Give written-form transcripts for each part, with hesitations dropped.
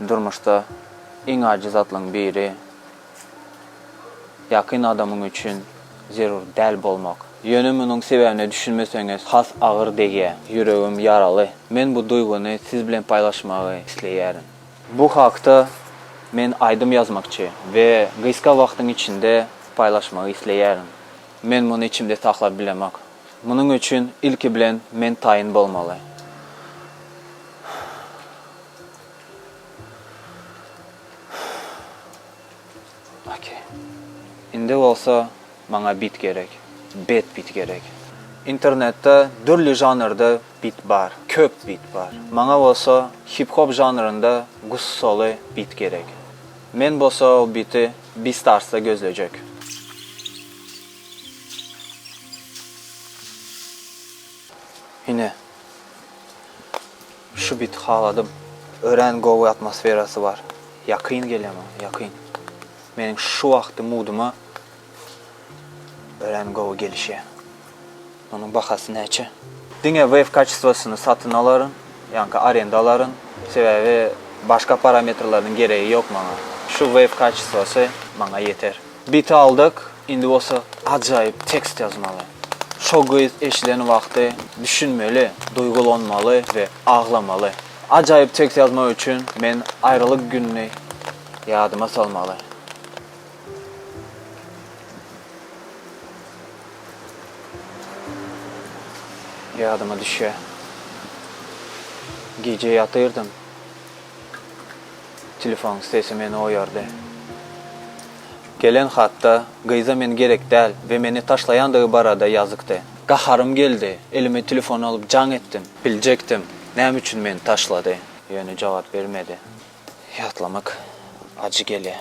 durmuşda en aciz atlın biri yakın adamın üçün zerur dəl bolmaq. Yönümünün sebebini düşünmeseniz has ağır dege, yüreğim yaralı. Men bu duygunu siz bilen paylaşmağı istəyərəm. Bu haqda men aydım yazmakçı ve qıska vaxtın içinde paylaşmağı istəyərəm. Men bunu içimde saxlab biləmək. Bunun üçün ilki bilen men tayin bolmalı. Okay. İndi olsa bana bit gerek. Bit gerek. İnternette türlü janrda bit var. Köp bit var. Bana olsa hip hop janrında gussolu bit gerek. Men bolsa o biti Beastars'ta gözleyecek. Yine şu bit haladım. Ören Go atmosferası var. Yakın geliyor ama yakın. Benim şu vaxtı muduma Ören Go gelişi. Onun bakası neçe? Dine wave kачествосunu satın aların, yani arendaların sebebi başka parametrelerin gereği yok bana. Şu wave kачествосы bana yeter. Biti aldık, indi olsa acayip tekst yazmalı. Çok eşlenen vaxtı düşünmeli, duygulanmalı ve ağlamalı. Acayip tekst yazmak için ben ayrılık gününü yadıma salmalı. Yadıma düşüyor. Gece yatırdım. Telefon sesi beni uyardı. Gelen hatta gıyza men gerek değil ve beni taşlayandığı barada yazıktı. Qaharım geldi. Elime telefon alıp can ettim. Bilecektim. Nem için beni taşladı. Yani cevap vermedi. Yatlamak acı geliyor.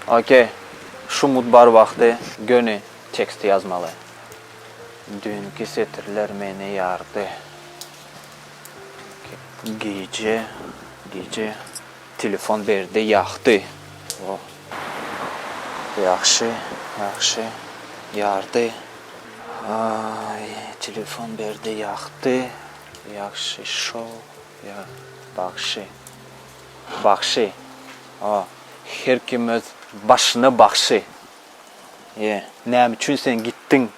Okey. Şu mutbar vakti gönü tekst yazmalı. Dünkü setirler beni yardı. Gece telefon verdi, yaktı. Oh. Yaxşı, yardı. Ay, telefon verdi, yaktı. Yaxşı, şov, ya, bakşı. Oh. Her kim öz başına bakşı. Ne için sen gittin?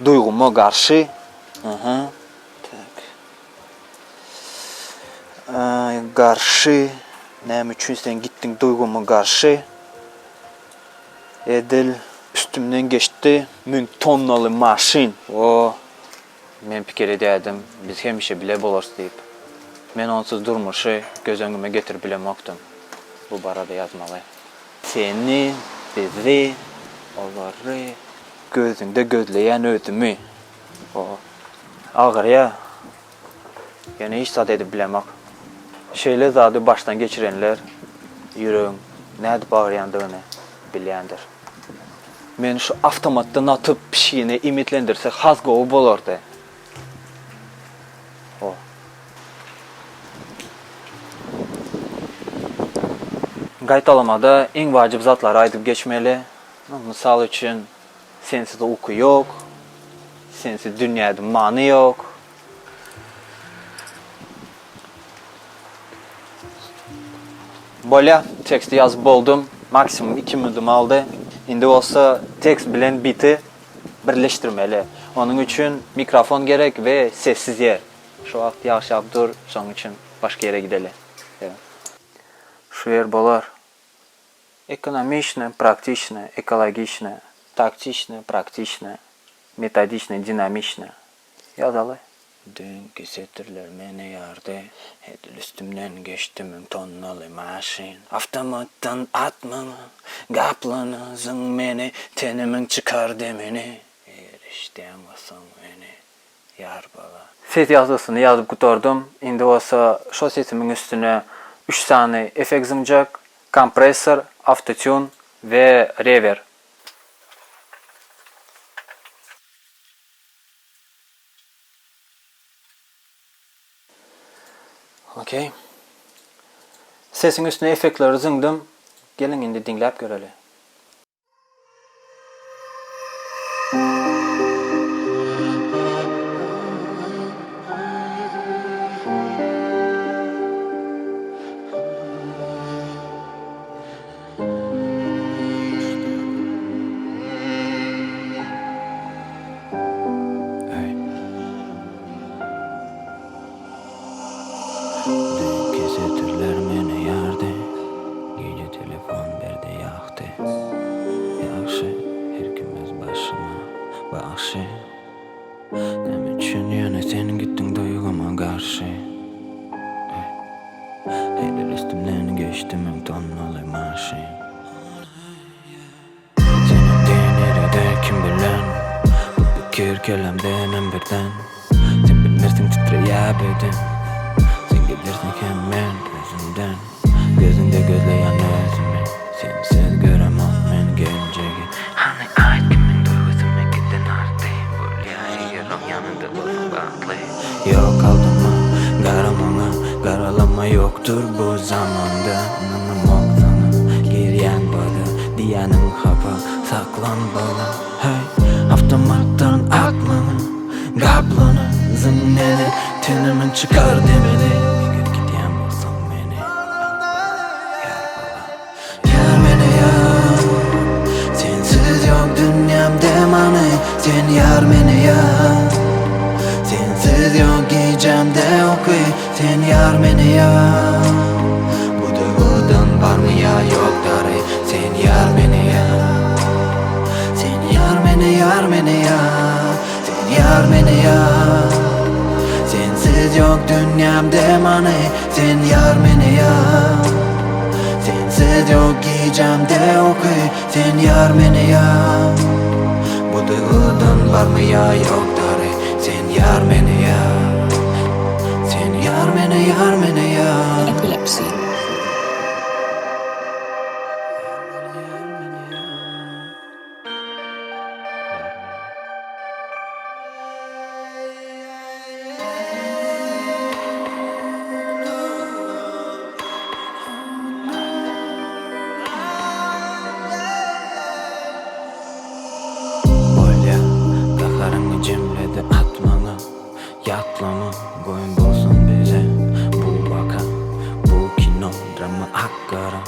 Duyguma karşı. Karşı. Ne için sen gittin duyguma karşı? Edil üstümden geçti. Mün tonnalı maşin. Men fikir edeydim. Biz hemişe bile bolars deyip. Men onsuz durmuşu göz önüme getir bilemoktum. Bu barada yazmalı. Seni, bizi, onları gözünde gözleyen ödümü. Ağır ya. Yani hiç zat edip bilemek. Şeyle zadı baştan geçirenler yüreğin nədir bağırıyandığını bilendir. Men şu avtomattan atıp bir şeyini imitlendirsek haz qoğub olardı. Qaytalamada en vacib zatları aydıp geçmeli. Misal için sensiz uyku yok. Sensiz dünyada manı yok. Böyle teksti yazıp oldum. Maksimum 2 minutum aldı. İndi olsa tekst bilen biti birleştirmeli. Onun için mikrofon gerek ve sessiz yer. Şu vaxt yaxşı dur, son için başka yere gidelim. Şu yer bolar. Экономично, практично, экологично, тактично, практично, методично, динамично. Yazalı. Dünkü setirler beni yardı. Edil üstümden geçti mün tonnalı maşin. Avtomattan atmamı, kaplanızın beni, tenimin çıkar demini. Eriştiyemezsem beni, yar bala. Ses yazısını yazıp kutordum. İndi olsa şu sesimin üstüne 3 tane efekt zımcak, kompresör, autotune ve reverb. Okey. Sesin üstüne efektleri zındım. Gelin indi dinlep görelim. karşı herkimiz başına bakşı. Ne için yana sen gittin duyguma karşı. Heyler üstümden geçtim tonnalı marşı. Senin denirede kim bilen bu fikir kelamden birden. Sen bilmersin titreyebedin. Sen gelirsin hemen gözümden. Gözünde gözleyen özümü sensiz göremem men geleceği. Hani ait kimin duygusuma giden arttı. Böyle yarım yanında olsun baklı. Yok aldırma karamana, karalama yoktur bu zamanda. Ananım oktana giryen bana, diyanın hapa saklan bana. Hey avtomattan akmana, kablana zınneli tenimin çıkar demeli. Bir gün gidiyen bulsan beni. Yar beni yar, sensiz yok dünyamda mani. Sen yar beni yar, sensiz yok gecemde okuy. Sen yar beni yar, bu duygudan var mı ya yok dari. Sen yar beni yar, sen yar beni yar beni yar. Sen yar beni yar, sensiz yok dünyamda mani. Sen yar beni yar, sensiz yok gecemde okuy. Sen yar beni yar, bu duygudan var mı ya yok dari. Sen yar beni yar, sen yar beni yar. Epilepsy. Bolya kaharını cimredi atmana. Yatlama koyun bulsun bize. Bu vaka, bu kino drama akkara.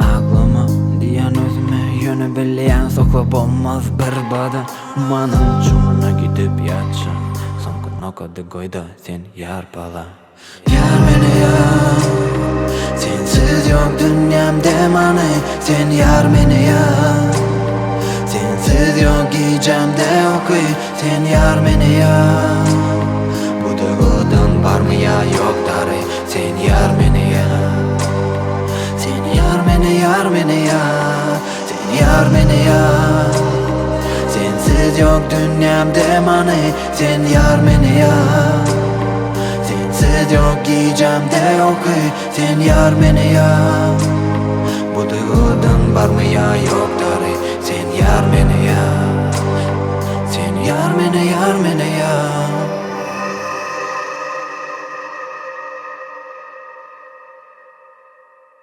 Aklama diyen özüme yönü bileyen sokup olmaz bir bada. Umanın çumuna gidip yatça. Son nokadı koyda sen yar bala. Yar beni yar, sensiz yok dünyamda mani. Sen yar beni yar, sensiz yok gecemde okuy. Sen yar beni yar, bu duygudan var mı ya yok dari. Sen yar beni yar, sen yar beni yar. Sen yar beni yar, sensiz yok dünyamda mani. Sen yar beni yar, sensiz yok gecemde okuy. Sen yar beni yar, bu duygudan var mı ya yok dari. Sen yar beni